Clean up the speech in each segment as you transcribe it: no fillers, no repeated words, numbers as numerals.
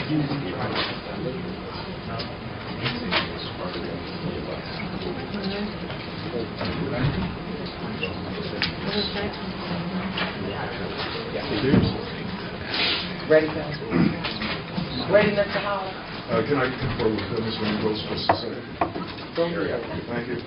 Ready, Phil? Ready, Mr. Hall? Can I confer with Ms. Randall's supposed to say? Thank you.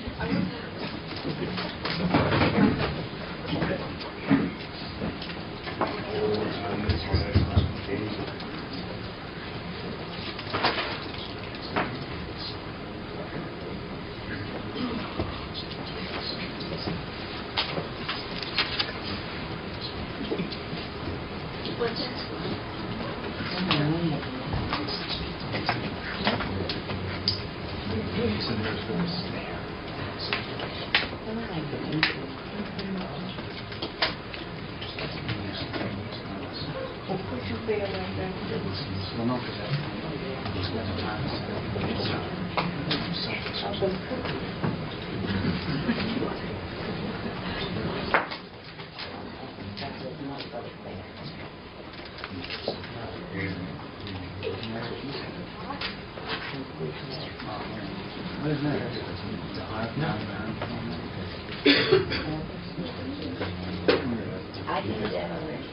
I did that already.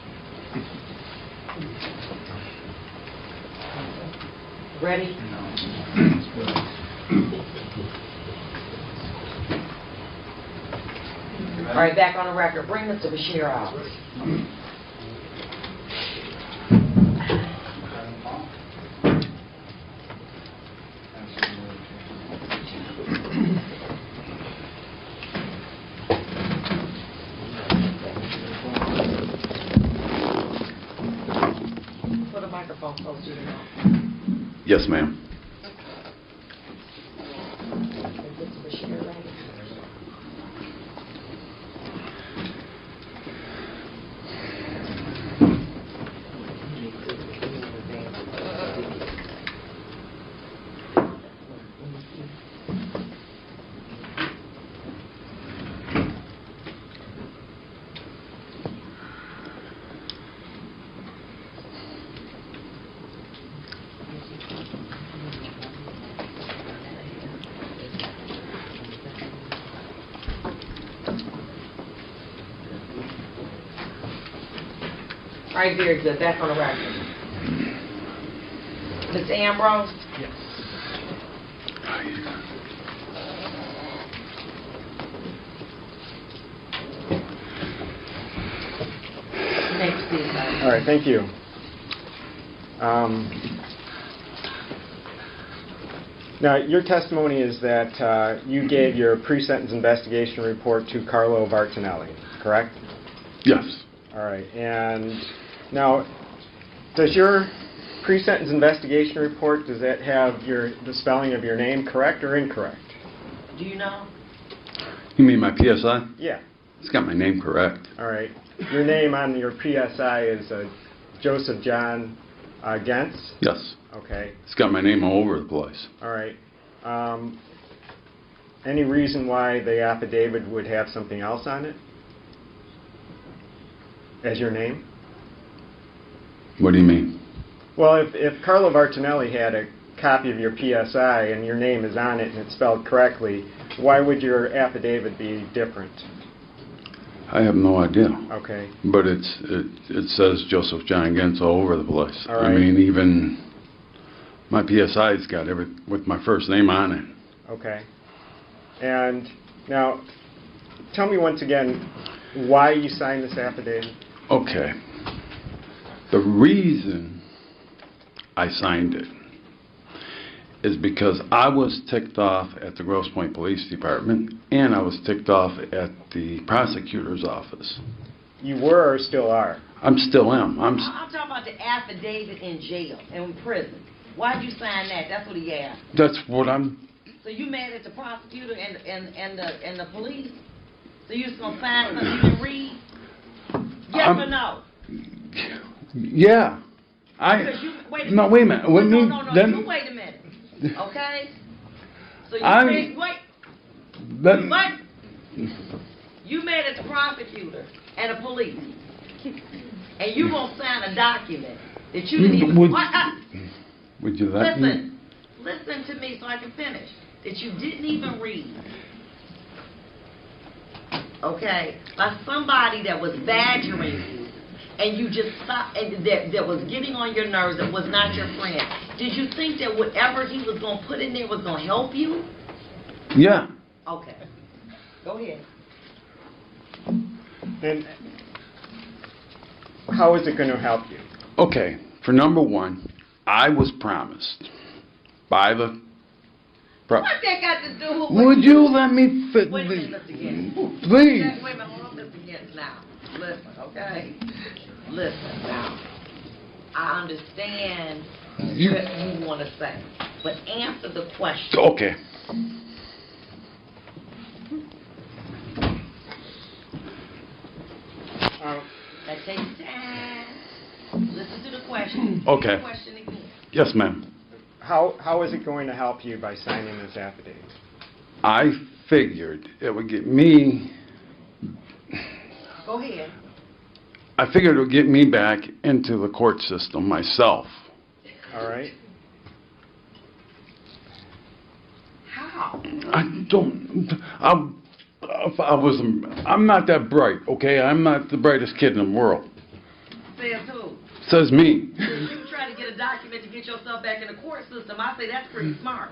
Ready? All right, back on the record. Bring Mr. Bashara out. Put a microphone close to your mouth. Yes, ma'am. Mr. Bashara, ready? All right, very good. Back on the record. Ms. Ambrose? Yes. Next, please. All right, thank you. Now, your testimony is that you gave your pre-sentence investigation report to Carlo Vartinelli, correct? Yes. All right, and now, does your pre-sentence investigation report, does that have the spelling of your name correct or incorrect? Do you know? You mean my PSI? Yeah. It's got my name correct. All right. Your name on your PSI is Joseph John Gentz? Yes. Okay. It's got my name all over the place. All right. Any reason why the affidavit would have something else on it as your name? What do you mean? Well, if Carlo Vartinelli had a copy of your PSI and your name is on it and it's spelled correctly, why would your affidavit be different? I have no idea. Okay. But it says Joseph John Gentz all over the place. All right. I mean, even my PSI's got with my first name on it. Okay. And now, tell me once again why you signed this affidavit. Okay. The reason I signed it is because I was ticked off at the Grosse Pointe Police Department and I was ticked off at the prosecutor's office. You were or still are? I'm still am. I'm talking about the affidavit in jail, in prison. Why'd you sign that? That's what he asked. That's what I'm... So you mad at the prosecutor and the police? So you just gonna sign something you didn't read? Yes or no? Yeah. Because you, wait a minute. No, wait a minute. No, you wait a minute. Okay? So you you mad at the prosecutor and the police. And you gonna sign a document that you didn't even... Would you let me? Listen to me so I can finish. That you didn't even read. Okay? By somebody that was badgering you, and you just stopped, and that was getting on your nerves, that was not your friend. Did you think that whatever he was going to put in there was going to help you? Yeah. Okay. Go ahead. And how is it going to help you? Okay, for number one, I was promised by the... What that got to do with... Would you let me fit? Wait a minute, Mr. Gentz. Please. Wait a minute, hold on, Mr. Gentz now. Listen, okay? Listen, now. I understand what you want to say, but answer the question. Okay. That takes time. Listen to the question. Okay. The question again. Yes, ma'am. How is it going to help you by signing this affidavit? I figured it would get me... Go ahead. I figured it would get me back into the court system myself. All right? How? I'm not that bright, okay? I'm not the brightest kid in the world. Says who? Says me. If you try to get a document to get yourself back in the court system, I say that's pretty smart.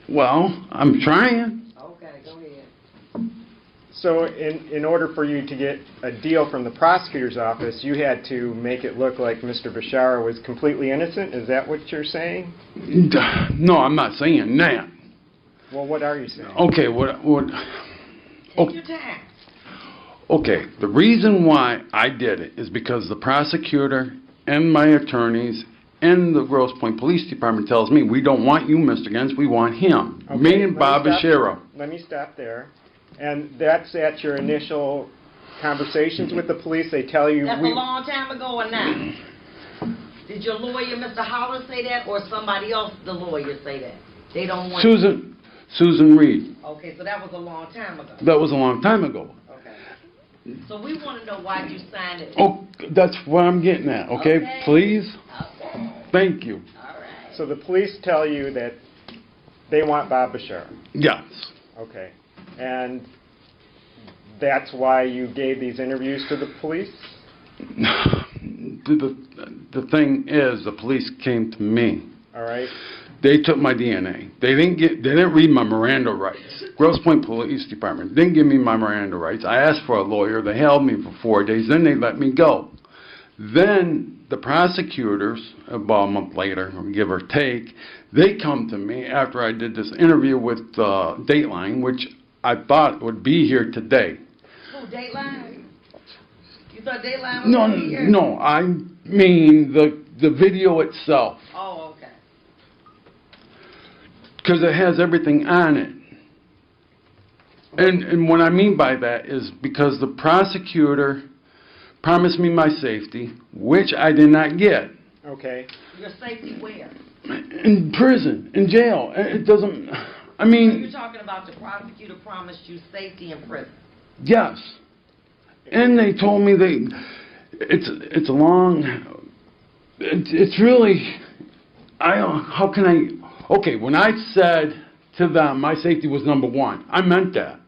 Well, I'm trying. Okay, go ahead. So in order for you to get a deal from the prosecutor's office, you had to make it look like Mr. Bashara was completely innocent? Is that what you're saying? No, I'm not saying that. Well, what are you saying? Okay, what Take your time. Okay, the reason why I did it is because the prosecutor and my attorneys and the Grosse Pointe Police Department tells me, we don't want you, Mr. Gentz, we want him. Okay, Me and Bob Bashara. Let me stop there. And that's at your initial conversations with the police? They tell you... That's a long time ago or now? Did your lawyer, Mr. Holler, say that, or somebody else, the lawyer, say that? They don't want... Susan Reed. Okay, so that was a long time ago. That was a long time ago. Okay. So we want to know why you signed it. Oh, that's what I'm getting at, okay? Please? Okay. Thank you. All right. So the police tell you that they want Bob Bashara? Yes. Okay. And that's why you gave these interviews to the police? The thing is, the police came to me. All right. They took my DNA. They didn't read my Miranda rights. Grosse Pointe Police Department didn't give me my Miranda rights. I asked for a lawyer. They held me for 4 days. Then they let me go. Then the prosecutors, about a month later, give or take, they come to me after I did this interview with Dateline, which I thought would be here today. Who, Dateline? You thought Dateline was going to be here? No, I mean the video itself. Oh, okay. Because it has everything on it. And what I mean by that is because the prosecutor promised me my safety, which I did not get. Okay. Your safety where? In prison, in jail. It doesn't, I mean... So you're talking about the prosecutor promised you safety in prison? Yes. And they told me it's a long... It's really... How can I... Okay, when I said to them my safety was number one, I meant that.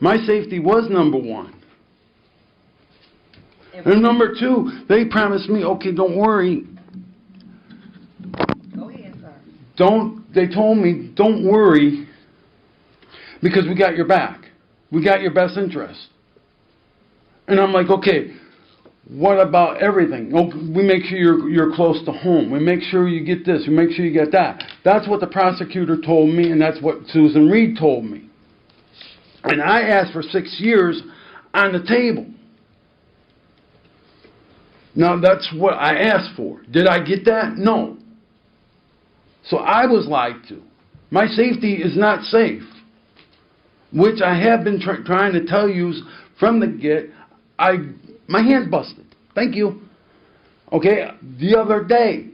My safety was number one. And number two, they promised me, okay, don't worry. Go ahead, sir. They told me, don't worry, because we got your back. We got your best interest. And I'm like, okay, what about everything? Oh, we make sure you're close to home. We make sure you get this. We make sure you get that. That's what the prosecutor told me, and that's what Susan Reed told me. And I asked for 6 years on the table. Now, that's what I asked for. Did I get that? No. So I was lied to. My safety is not safe, which I have been trying to tell you from the get. My hand's busted. Thank you. Okay, the other day,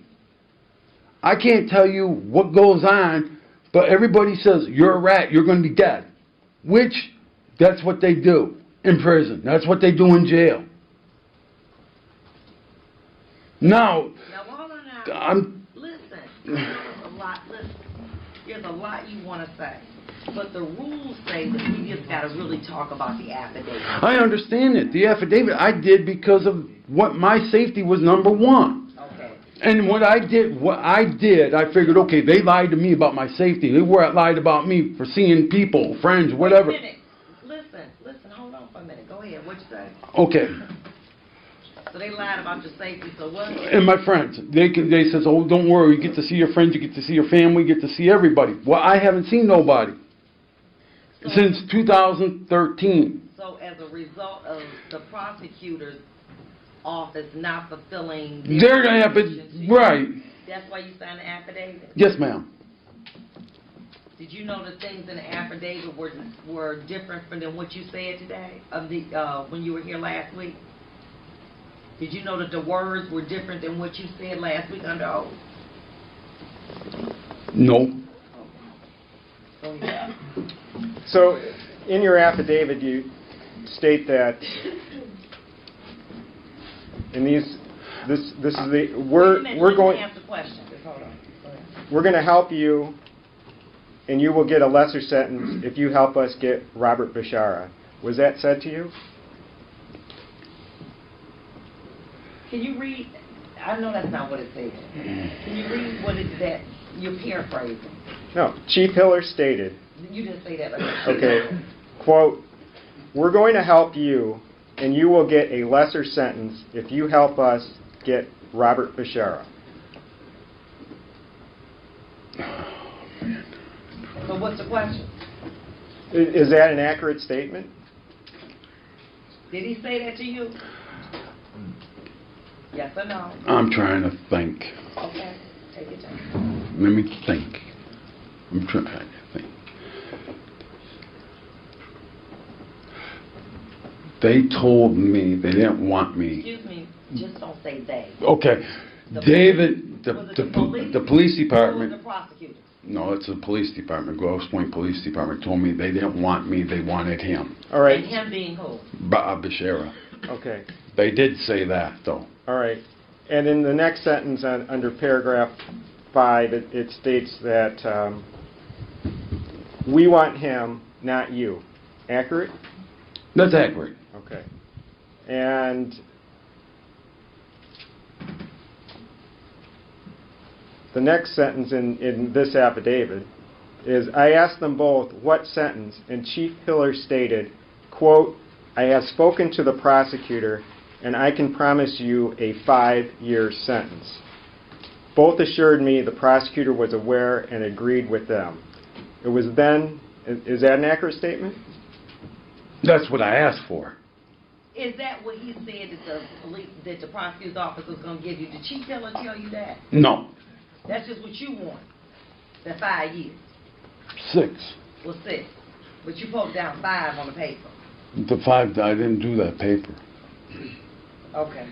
I can't tell you what goes on, but everybody says, you're a rat, you're going to be dead. Which, that's what they do in prison. That's what they do in jail. Now, hold Listen, there's a lot, listen, there's a lot you want to say, but the rules say that we just got to really talk about the affidavit. I understand it. The affidavit I did because of what my safety was number one. Okay. And what I did, I figured, okay, they lied to me about my safety. They lied about me for seeing people, friends, whatever. Wait a minute. Listen, hold on for a minute. Go ahead. What'd you say? Okay. So they lied about your safety, so what? And my friends, they says, oh, don't worry, you get to see your friends, you get to see your family, you get to see everybody. Well, I haven't seen nobody since 2013. So as a result of the prosecutor's office not fulfilling They're gonna have it, right? that's why you signed the affidavit? Yes, ma'am. Did you know that things in the affidavit were different from than what you said today, when you were here last week? Did you know that the words were different than what you said last week under oath? No. So, yeah. So, in your affidavit, you state that in this is the we're going. Answer the question. Just hold on. Go ahead. We're going to help you, and you will get a lesser sentence if you help us get Robert Bashara. Was that said to you? Can you read? I know that's not what it says. Can you read what it that you're paraphrasing? No. Chief Hiller stated. You didn't say that. Okay. Quote, we're going to help you, and you will get a lesser sentence if you help us get Robert Bashara. So what's the question? Is that an accurate statement? Did he say that to you? Yes or no? I'm trying to think. Okay. Take your time. Let me think. I'm trying to think. They told me they didn't want me. Excuse me. Just don't say they. Okay. The David, was it the police? the police Or was department. the prosecutor? No, it's the police department. Grosse Pointe Police Department told me they didn't want me. They wanted him. All right. And him being who? Bob Bashara. Okay. They did say that, though. All right. And in the next sentence under paragraph 5, it states that we want him, not you. Accurate? That's accurate. Okay. And the next sentence in this affidavit is, I asked them both what sentence, and Chief Hiller stated, quote, I have spoken to the prosecutor, and I can promise you a 5-year sentence. Both assured me the prosecutor was aware and agreed with them. It was then, is that an accurate statement? That's what I asked for. Is that what he said that the prosecutor's office was going to give you? Did Chief Hiller tell you that? No. That's just what you want. The 5 years. 6. Well, 6. But you put down 5 on the paper. The 5, I didn't do that paper. Okay.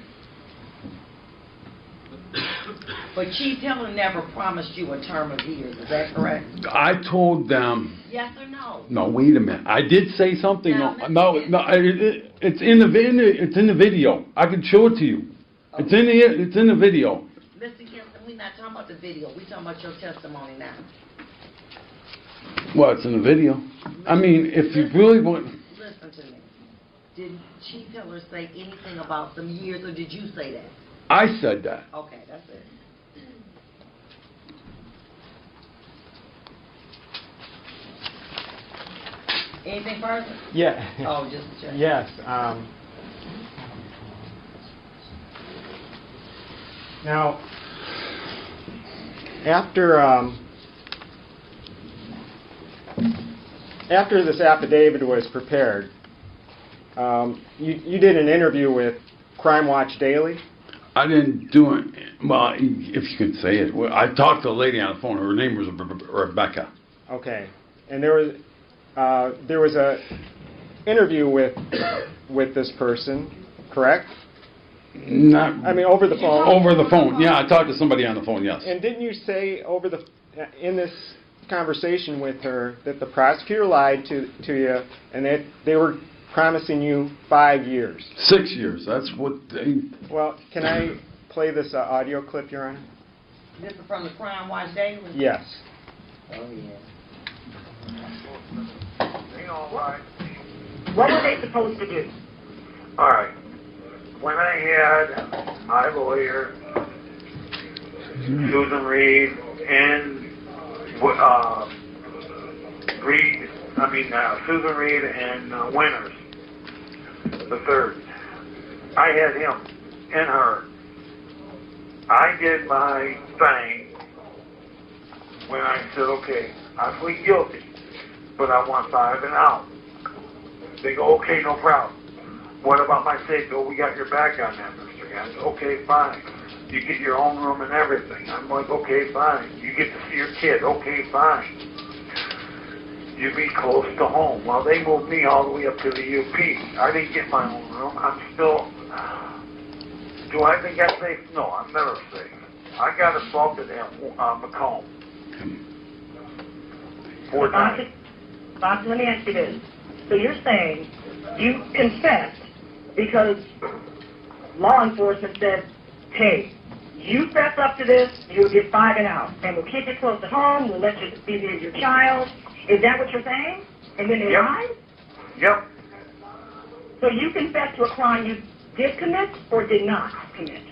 But Chief Hiller never promised you a term of years. Is that correct? I told them. Yes or no? No, wait a minute. I did say something. Now, No, it's in the video. I can show it to you. Okay. It's in the video. Mr. Gentz, we're not talking about the video. We're talking about your testimony now. Well, it's in the video. I mean, if you really want. Listen to me. Did Chief Hiller say anything about some years, or did you say that? I said that. Okay, that's it. Anything further? Yeah. Oh, just check. Yes. Now, after this affidavit was prepared, you did an interview with Crime Watch Daily. I didn't do it. Well, if you could say it. Well, I talked to a lady on the phone. Her name was Rebecca. Okay, and there was a interview with this person, correct? Not. I mean, over the phone. Over the phone. Yeah, I talked to somebody on the phone. Yes. And didn't you say in this conversation with her that the prosecutor lied to you and that they were promising you 5 years? 6 years. That's what they. Well, can I play this audio clip, Your Honor? This is from the Crime Watch Daily? Yes. Oh, yeah. What were they supposed to do? All right. When I had my lawyer, Susan Reed, and Susan Reed and Winters, the third, I had him and her. I did my thing when I said, okay, I plead guilty, but I want 5 and out. They go, okay, no problem. What about my safety? Oh, we got your back on that, Mr. Gentz. Okay, fine. You get your own room and everything. I'm like, okay, fine. You get to see your kid. Okay, fine. You be close to home. Well, they moved me all the way up to the UP. I didn't get my own room. I'm still... Do I think I'm safe? No, I'm never safe. I got assaulted at Macomb. 4 times. Bob, let me ask you this. So you're saying you confessed because law enforcement said, hey, you fess up to this, you'll get 5 and out. And we'll keep it close to home, we'll let you be with your child. Is that what you're saying? And then they lied? Yep. So you confessed to a crime you did commit or did not commit?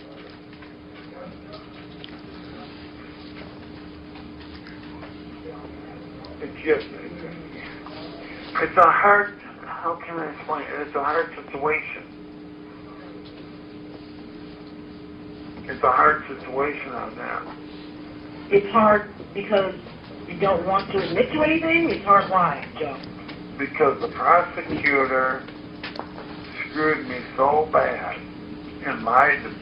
It's a hard, how can I explain it? It's a hard situation. It's a hard situation on that. It's hard because you don't want to admit to anything? It's hard why, Joe? Because the prosecutor screwed me so bad and lied to me.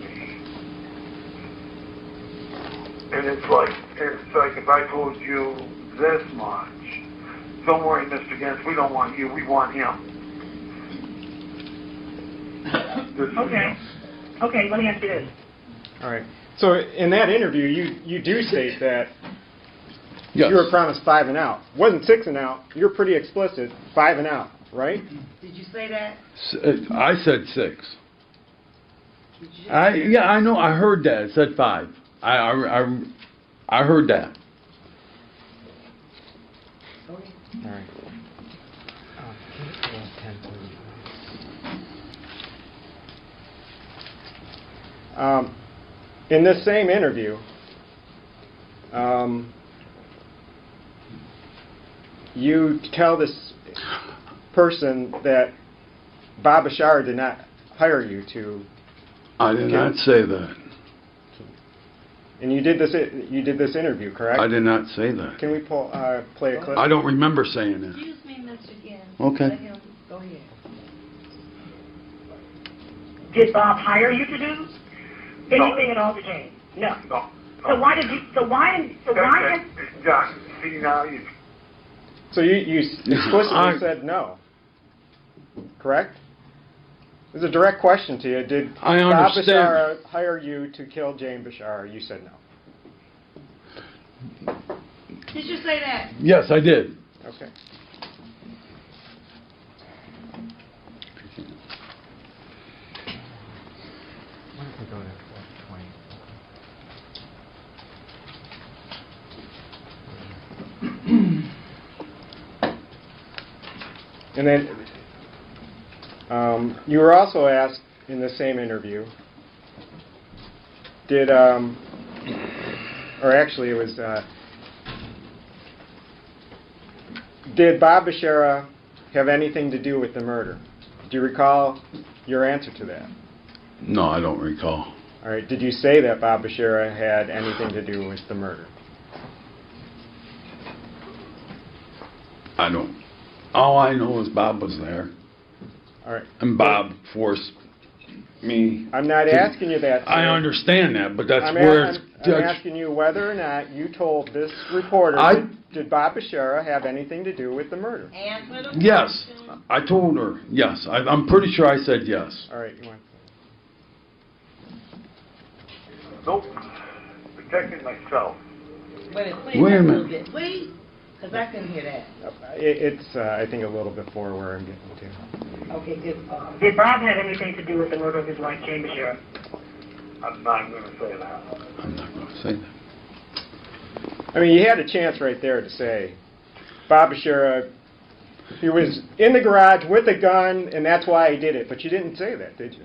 And it's like if I told you this much, don't worry, Mr. Gentz, we don't want you, we want him. Okay. Okay, let me ask you this. All right. So in that interview, you do state that Yes. you were promised 5 and out. Wasn't 6 and out. You're pretty explicit. 5 and out, right? Did you say that? I said 6. Did you? Yeah, I know. I heard that. It said 5. I heard that. Okay. All right. In this same interview, you tell this person that Bob Bashara did not hire you to, I did not say that. and you did this interview, correct? I did not say that. Can we play a clip? I don't remember saying that. Excuse me, Mr. Gentz. Okay. Let him go ahead. Did Bob hire you to do anything at all to James? No. No. So why did you, John, see now you... So you explicitly said no, correct? There's a direct question to you. Did I Bob understand. Bashara hire you to kill James Bashara? You said no. Did you say that? Yes, I did. Okay. And then you were also asked in the same interview, or actually it was, did Bob Bashara have anything to do with the murder? Do you recall your answer to that? No, I don't recall. All right. Did you say that Bob Bashara had anything to do with the murder? I don't. All I know is Bob was there, All right. and Bob forced me. I'm not asking you that, sir. I understand that, but that's I'm where it's I'm asking you whether or not you told this reporter, did Bob Bashara have anything to do with the murder? Answer the Yes, question. I told her. Yes, I'm pretty sure I said yes. All right. You want? Nope. Protecting myself. Wait Wait a a minute. bit. Wait, because I couldn't hear that. It's I think a little before where I'm getting to. Okay, good. did Bob have anything to do with the murder of his wife, James Bashara? I'm not going to say that. I'm not going to say that. I mean, you had a chance right there to say, Bob Bashara, he was in the garage with a gun, and that's why he did it. But you didn't say that, did you?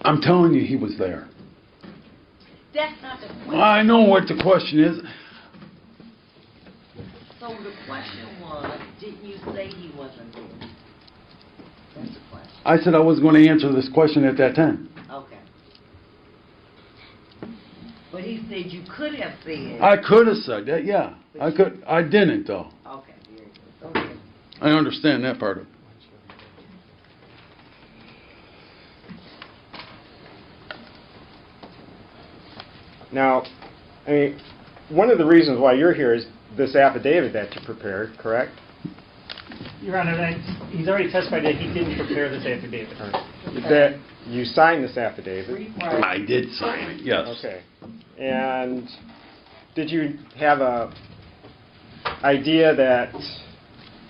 I'm telling you, he was there. That's not the question. I know what the question is. So the question was, didn't you say he wasn't there? That's the question. I said I was going to answer this question at that time. Okay. But he said you could have said. I could have said that, yeah. I could. I didn't, though. Okay, very good. Okay. I understand that part of it. Now, I mean, one of the reasons why you're here is this affidavit that you prepared, correct? Your Honor, he's already testified that he didn't prepare this affidavit. That you signed this affidavit. I did sign it, yes. Okay. And did you have a idea that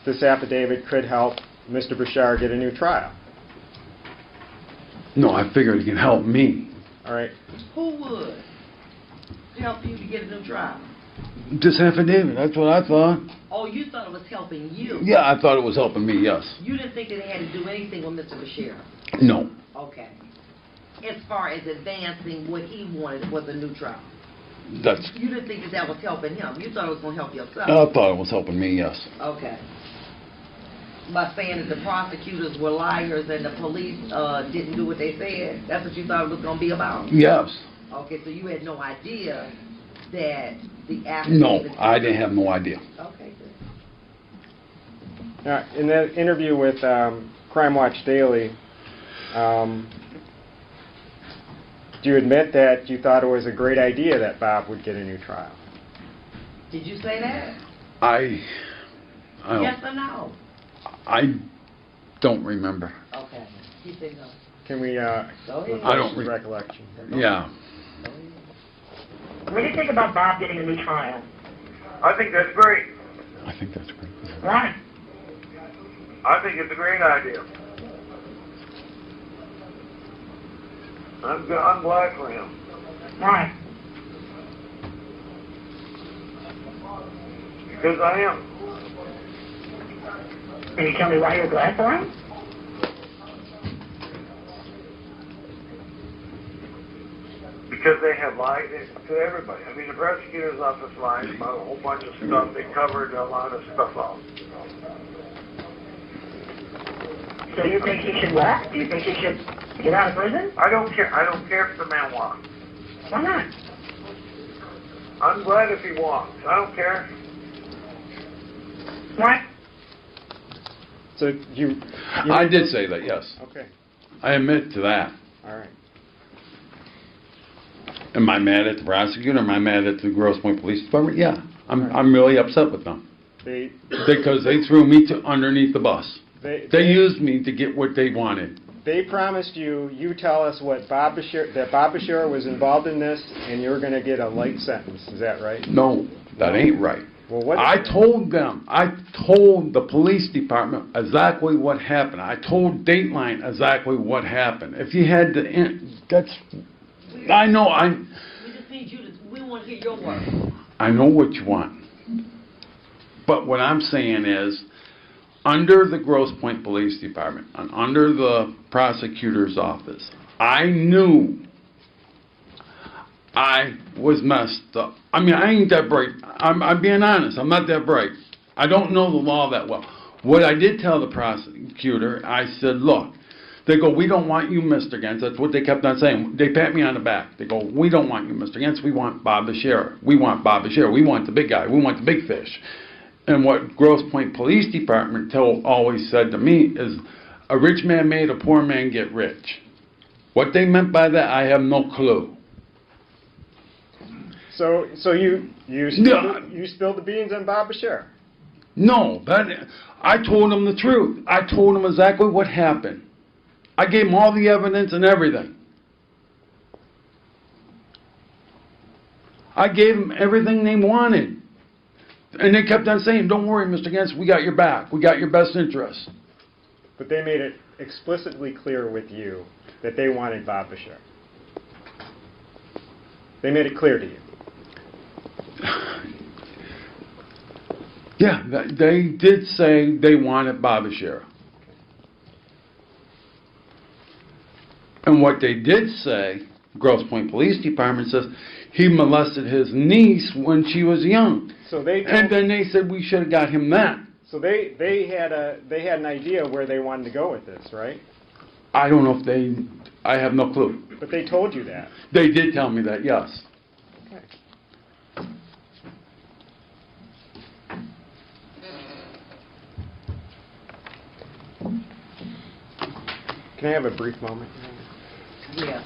this affidavit could help Mr. Bashara get a new trial? No, I figured it could help me. All right. Who would help you to get a new trial? This affidavit, that's what I thought. Oh, you thought it was helping you? Yeah, I thought it was helping me, yes. You didn't think that it had to do anything with Mr. Bashara? No. Okay. As far as advancing what he wanted was a new trial? That's. You didn't think that that was helping him? You thought it was going to help yourself? I thought it was helping me, yes. Okay. By saying that the prosecutors were liars and the police didn't do what they said? That's what you thought it was going to be about? Yes. Okay, so you had no idea that the No, affidavit... I didn't have no idea. Okay, good. Now, in that interview with Crime Watch Daily, do you admit that you thought it was a great idea that Bob would get a new trial? Did you say that? I don't, Yes or no? I don't remember. Okay. He said no. Can we Go ahead. I don't refresh the recollection? Yeah. What do you think about Bob getting a new trial? I think that's great. I think that's great. Why? I think it's a great idea. I'm glad for him. Why? Because I am. Can you tell me why you're glad for him? Because they have lied to everybody. I mean, the prosecutor's office lied about a whole bunch of stuff. They covered a lot of stuff up. So you think he should what? Do you think he should get out of prison? I don't care. I don't care if the man walks. Why not? I'm glad if he walks. I don't care. Why? So you I did say that, yes. Okay. I admit to that. All right. Am I mad at the prosecutor? Am I mad at the Grosse Pointe Police Department? Yeah. I'm really upset with them. Because they threw me underneath the bus. They used me to get what they wanted. They promised you tell us what Bob Bashara was involved in this, and you're going to get a light sentence. Is that right? No, that ain't right. Well, what? I told them, I told the police department exactly what happened. I told Dateline exactly what happened. If you had to, that's, I know, We just need you to, we want to hear your word. I know what you want. But what I'm saying is, under the Grosse Pointe Police Department and under the prosecutor's office, I knew I was messed up. I mean, I ain't that bright. I'm being honest. I'm not that bright. I don't know the law that well. What I did tell the prosecutor, I said, look, they go, we don't want you, Mr. Gentz. That's what they kept on saying. They pat me on the back. They go, we don't want you, Mr. Gentz. We want Bob Bashara. We want Bob Bashara. We want the big guy. We want the big fish. And what Grosse Pointe Police Department always said to me is, a rich man made a poor man get rich. What they meant by that, I have no clue. So you spilled the beans on Bob Bashara? No, I told him the truth. I told him exactly what happened. I gave him all the evidence and everything. I gave them everything they wanted. And they kept on saying, don't worry, Mr. Gentz, we got your back. We got your best interest. But they made it explicitly clear with you that they wanted Bob Bashara. They made it clear to you. Yeah, they did say they wanted Bob Bashara. And what they did say, Grosse Pointe Police Department says, he molested his niece when she was young. So they And told, then they said we should have got him that. so they had an idea where they wanted to go with this, right? I don't know if they, I have no clue. But they told you that. They did tell me that, yes. Okay. Can I have a brief moment? Yeah.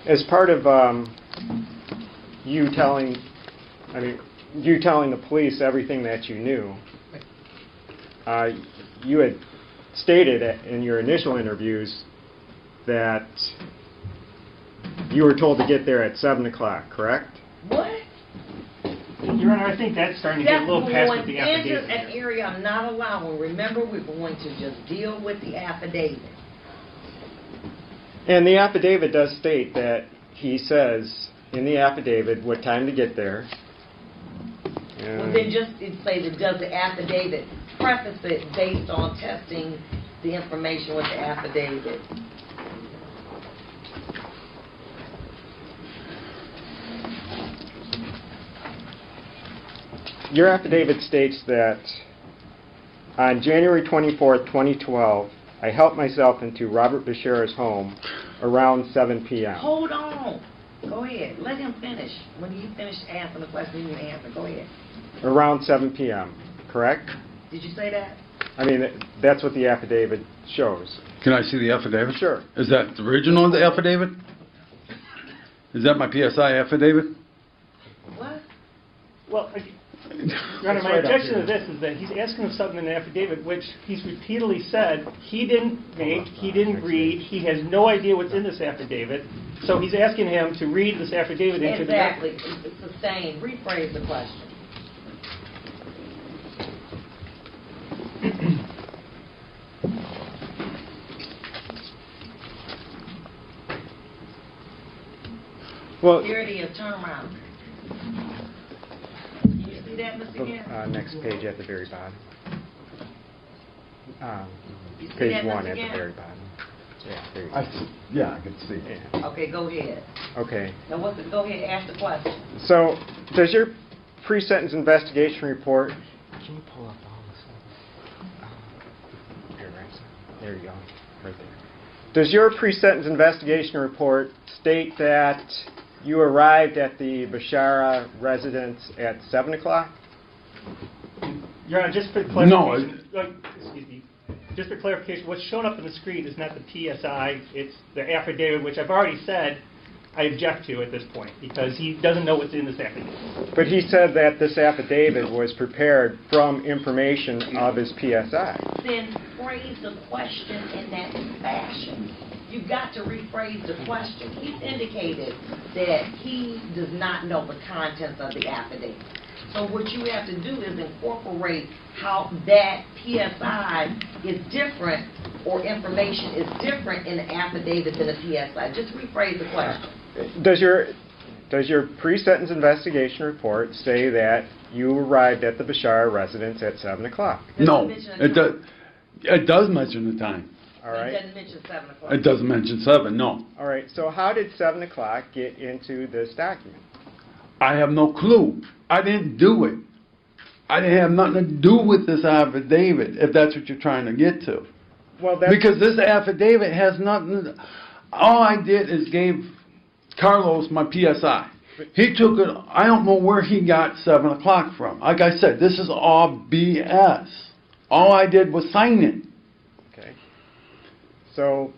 As part of you telling the police everything that you knew, you had stated in your initial interviews that you were told to get there at 7 o'clock, correct? What? Your Honor, I think that's starting to get a That's little past going what the into affidavit an is. area I'm not allowing. Remember, we're going to just deal with the affidavit. And the affidavit does state that he says in the affidavit what time to get there. Well, then just say that does the affidavit preface it based on testing the information with the affidavit? Your affidavit states that on January 24th, 2012, I helped myself into Robert Bashara's home around 7 p.m. Hold on. Go ahead. Let him finish. When you finish answering the question, you can answer. Go ahead. Around 7 p.m., correct? Did you say that? I mean, that's what the affidavit shows. Can I see the affidavit? Sure. Is that the original of the affidavit? Is that my PSI affidavit? What? Well, Your Honor, my objection to this is that he's asking of something in the affidavit which he's repeatedly said he didn't make, he didn't read, he has no idea what's in this affidavit, so he's asking him to read this affidavit into the record. Exactly. It's the same. Rephrase the question. Well, Here it is. Turn around. You see that, Mr. Gentz? next page at the very bottom. You see Page that, 1 Mr. at the Gentz? very bottom. Yeah, there you go. Yeah, I can see. Yeah. Okay, go ahead. Okay. Now, go ahead, ask the question. So, does your pre-sentence investigation report... Can you pull up all the stuff? Here, right. There you go. Right there. Does your pre-sentence investigation report state that you arrived at the Bashara residence at 7 o'clock? Your Honor, just for No, clarification, excuse me, just for clarification, what's shown up on the screen is not the PSI, it's the affidavit, which I've already said I object to at this point, because he doesn't know what's in this affidavit. But he said that this affidavit was prepared from information of his PSI. Then phrase the question in that fashion. You've got to rephrase the question. He's indicated that he does not know the contents of the affidavit. So what you have to do is incorporate how that PSI is different or information is different in the affidavit than the PSI. Just rephrase the question. Does your pre-sentence investigation report say that you arrived at the Bashara residence at 7 o'clock? No, it does mention the time. All right. It doesn't mention 7 o'clock. It doesn't mention 7, no. All right. So how did 7 o'clock get into this document? I have no clue. I didn't do it. I didn't have nothing to do with this affidavit, if that's what you're trying to get to. Well, that's Because this affidavit has nothing, all I did is gave Carlos my PSI. He took it, I don't know where he got 7 o'clock from. Like I said, this is all BS. All I did was sign it. okay. So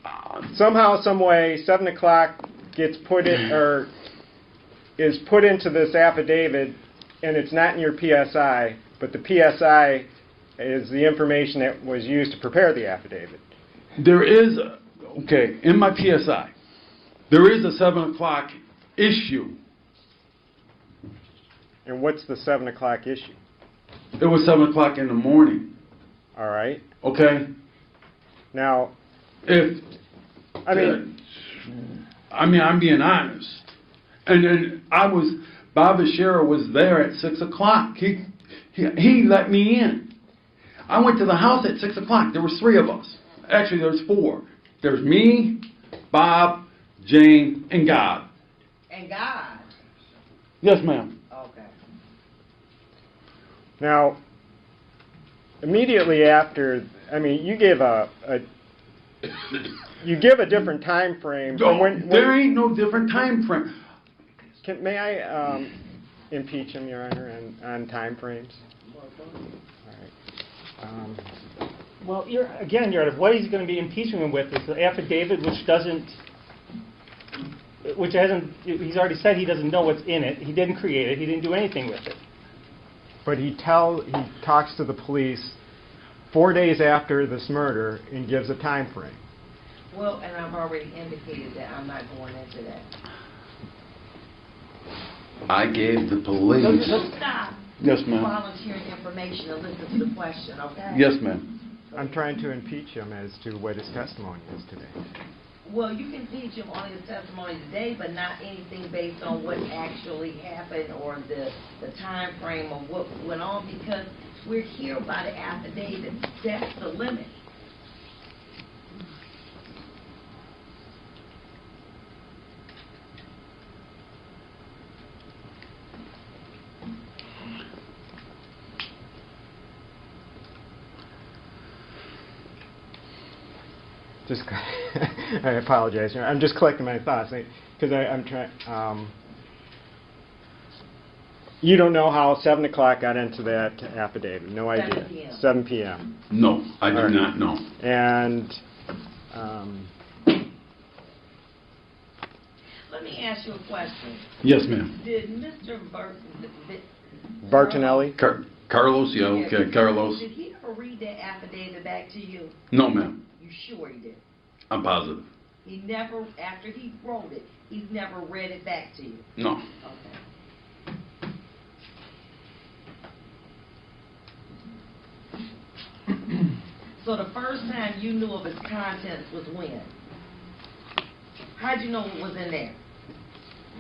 somehow, some way, 7 o'clock gets put in, or is put into this affidavit, and it's not in your PSI, but the PSI is the information that was used to prepare the affidavit. There is, okay, in my PSI, there is a 7 o'clock issue. And what's the 7 o'clock issue? It was 7 o'clock in the morning, All right. okay? Now, If, I'm being honest. And then Bob Bashara was there at 6 o'clock. He let me in. I went to the house at 6 o'clock. There was 3 of us. Actually, there's 4. There's me, Bob, Jane, and God. And God. Yes, ma'am. Okay. Now, immediately after, you give you give a different time frame. from There ain't no different time frame. May I impeach him, Your Honor, on time frames? All right. Well, Your Honor, what he's going to be impeaching him with is the affidavit, he's already said he doesn't know what's in it. He didn't create it. He didn't do anything with it. But he talks to the police 4 days after this murder and gives a time frame. Well, and I've already indicated that I'm not going into that. I gave the police. Stop. Yes, ma'am. Volunteering information to listen to the question, okay? Yes, ma'am. I'm trying to impeach him as to what his testimony is today. Well, you can teach him on his testimony today, but not anything based on what actually happened or the time frame of what went on, because we're here by the affidavit. That's the limit. I apologize. I'm just collecting my thoughts because I'm trying. You don't know how 7 o'clock got into that affidavit? No idea. 7 p.m. 7 p.m. No, I do not know. And Let me ask you a question. Yes, ma'am. Did Mr. Bartonelli? Carlos, yeah, okay, Carlos. Did he ever read that affidavit back to you? No, ma'am. You sure he did? I'm positive. He never, after he wrote it, he's never read it back to you? No. Okay. So the first time you knew of its contents was when? How'd you know what was in there?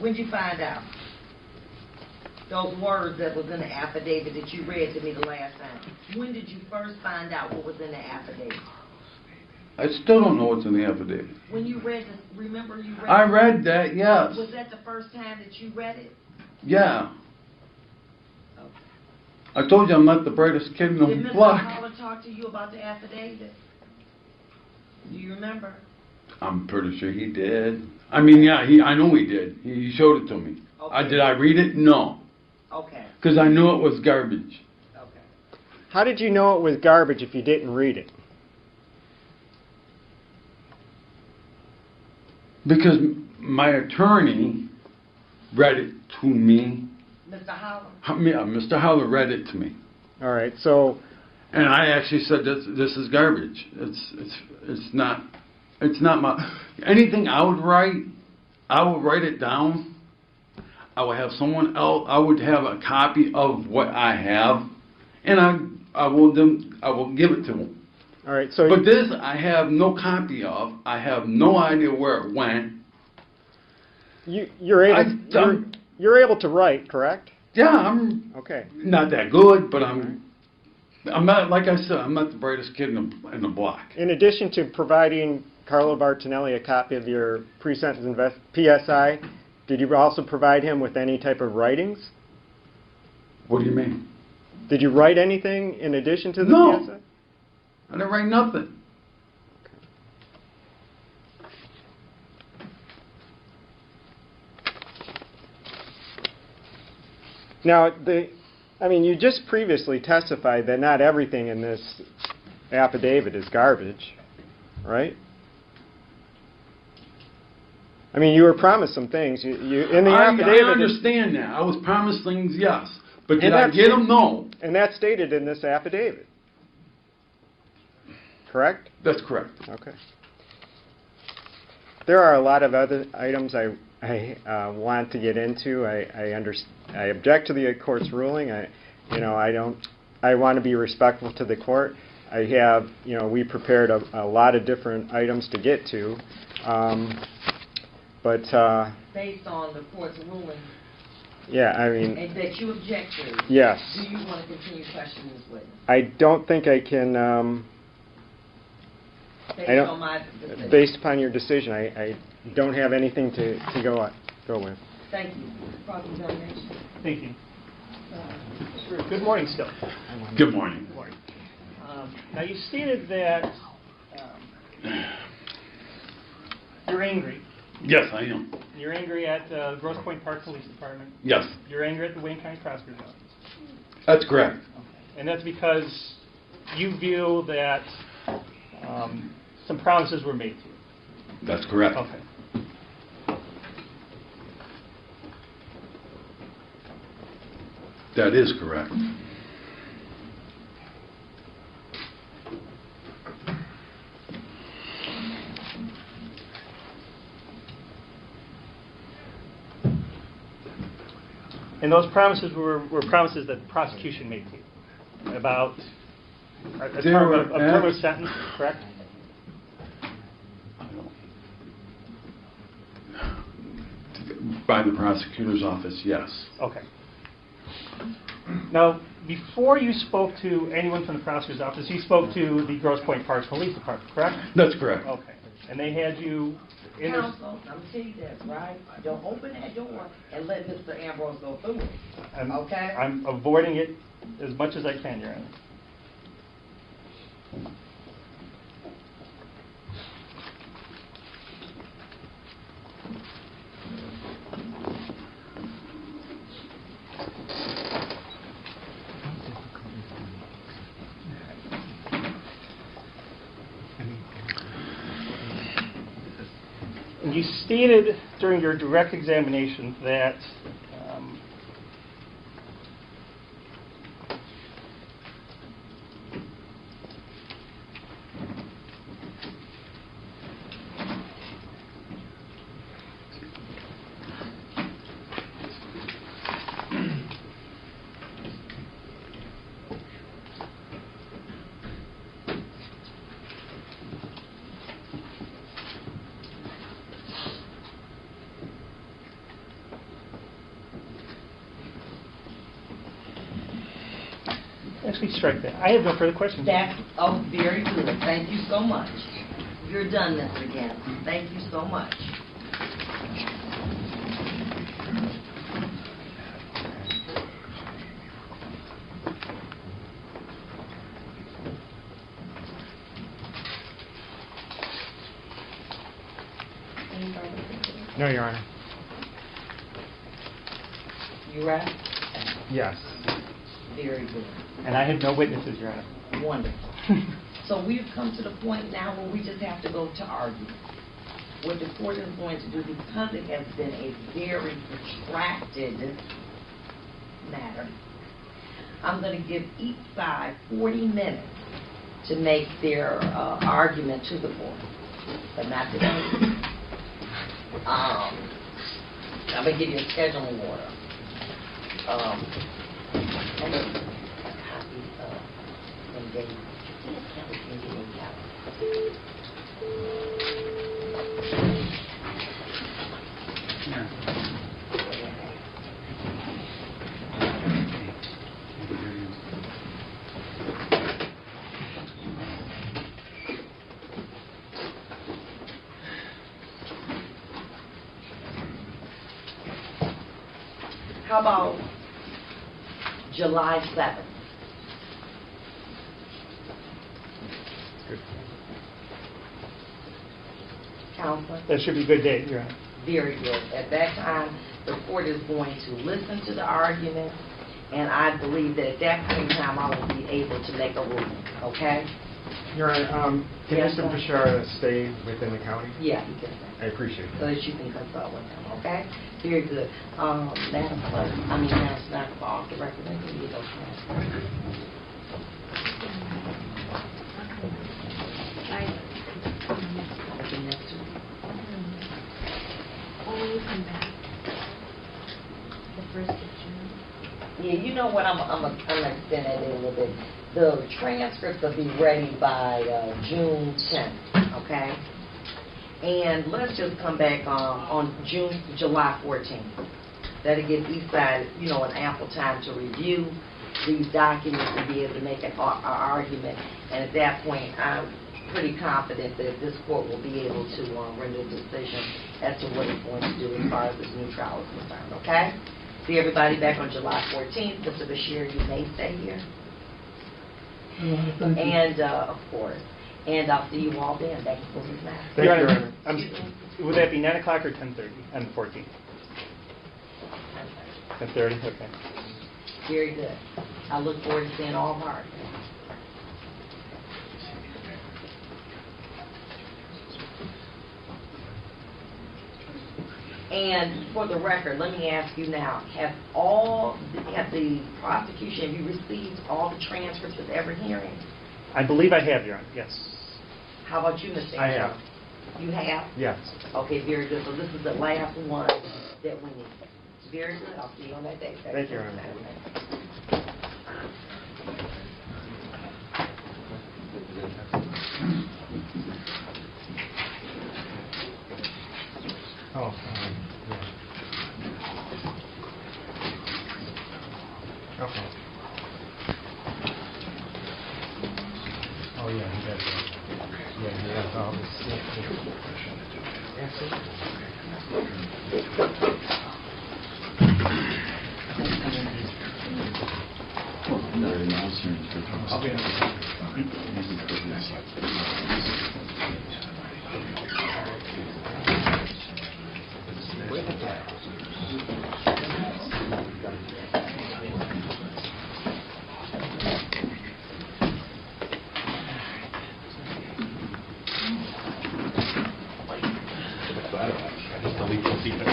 When'd you find out? Those words that was in the affidavit that you read to me the last time. When did you first find out what was in the affidavit? I still don't know what's in the affidavit. When you read this, remember you read I read that, yes. Was that the first time that you read it? Yeah. Okay. I told you I'm not the brightest kid in the Did Mr. block. Holler talk to you about the affidavit? Do you remember? I'm pretty sure he did. I mean, yeah, I know he did. He showed it to me. Okay. Did I read it? No. Okay. Because I knew it was garbage. Okay. How did you know it was garbage if you didn't read it? Because my attorney read it to me. Mr. Holler? Yeah, Mr. Howler read it to me. All right, so And I actually said, this is garbage. It's not my, anything I would write it down. I would have someone else, I would have a copy of what I have, and I will give it to them. all right, so But this, I have no copy of. I have no idea where it went. you're able to write, correct? Yeah, I'm Okay. not that good, but I'm not, like I said, I'm not the brightest kid in the block. In addition to providing Carlo Bartonelli a copy of your pre-sentence PSI, did you also provide him with any type of writings? What do you mean? Did you write anything in addition to the No. PSI? I didn't write nothing. Now, you just previously testified that not everything in this affidavit is garbage, right? I mean, you were promised some things. You in the I affidavit. understand that. I was promised things, yes. But did And I that's- get them? No. And that's stated in this affidavit. Correct? That's correct. Okay. There are a lot of other items I want to get into. I object to the court's ruling. I want to be respectful to the court. I have, we prepared a lot of different items to get to. But Based on the court's ruling, yeah, I mean, and that you object to, yes. do you want to continue questioning this witness? I don't think I can, Based I don't- on my decision? based upon your decision, I don't have anything to go with. Thank you. Cross-examination. Thank you. Sure. Good morning still. Good morning. Good morning. Now, you stated that you're angry. Yes, I am. You're angry at the Grosse Pointe Park Police Department. Yes, You're angry at the Wayne County Prosecutor's Office. that's correct. And that's because you view that some promises were made to you. That's correct. Okay. That is correct. And those promises were promises that the prosecution made to you about a They term were of term of sentence, correct? By the prosecutor's office, yes. Okay. Now, before you spoke to anyone from the prosecutor's office, you spoke to the Grosse Pointe Park Police Department, correct? That's correct. Okay. And they had you in their... Counsel, I'm going to tell you this, right? Don't open that door and let Mr. Ambrose go through it. Okay? I'm avoiding it as much as I can, Your Honor. You stated during your direct examination that actually strike that. I have no further questions. That's, very good. Thank you so much. You're done, Mr. Gentz. Thank you so much. No, Your Honor. You right? Yes. Very good. And I have no witnesses, Your Honor. Wonderful. So we've come to the point now where we just have to go to argument. What the court is going to do, because it has been a very protracted matter, I'm going to give each side 40 minutes to make their argument to the court, but not today. I'm going to give you a scheduling order. And a copy of when they How about July 7th? Counselor? That should be a good day, Your Honor. Very good. At that time, the court is going to listen to the argument, and I believe that at that point in time, I will be able to make a ruling, okay? Your Honor, can Yes, Mr. sir. Bashara stay within the county? Yeah, you can. I appreciate So that. that you can consult with him, okay? Very good. Madam Clerk, Madam Secretary, off the record, let me get those transfers. Okay, next one. The first of June. Yeah, you know what, I'm gonna extend that a little bit. The transcripts will be ready by June 10th, okay? And let's just come back on July 14th. That'll give each side, an ample time to review these documents and be able to make an argument. And at that point, I'm pretty confident that this court will be able to render a decision as to what it's going to do as far as this new trial is concerned, okay? See everybody back on July 14th. Mr. Bashir, you may stay here. And, of course, and I'll see you all then. That concludes this matter. Thank you, Your Honor. Would that be 9 o'clock or 10:30 on the 14th? 10:30, okay. Very good. I look forward to seeing all of our. And for the record, let me ask you now, have the prosecution, have you received all the transcripts of every hearing? I believe I have, Your Honor, yes. How about you, Mr. I Angelo? have. You have? Yes. Okay, very good. So this is the last one that we need. Very good. I'll see you on that day. Thank you, Your Honor. Oh, yeah. Okay. Oh, yeah, he does. Yeah, he has all this. Just delete the sequence.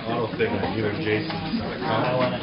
Auto thing on either Jason's. I want to,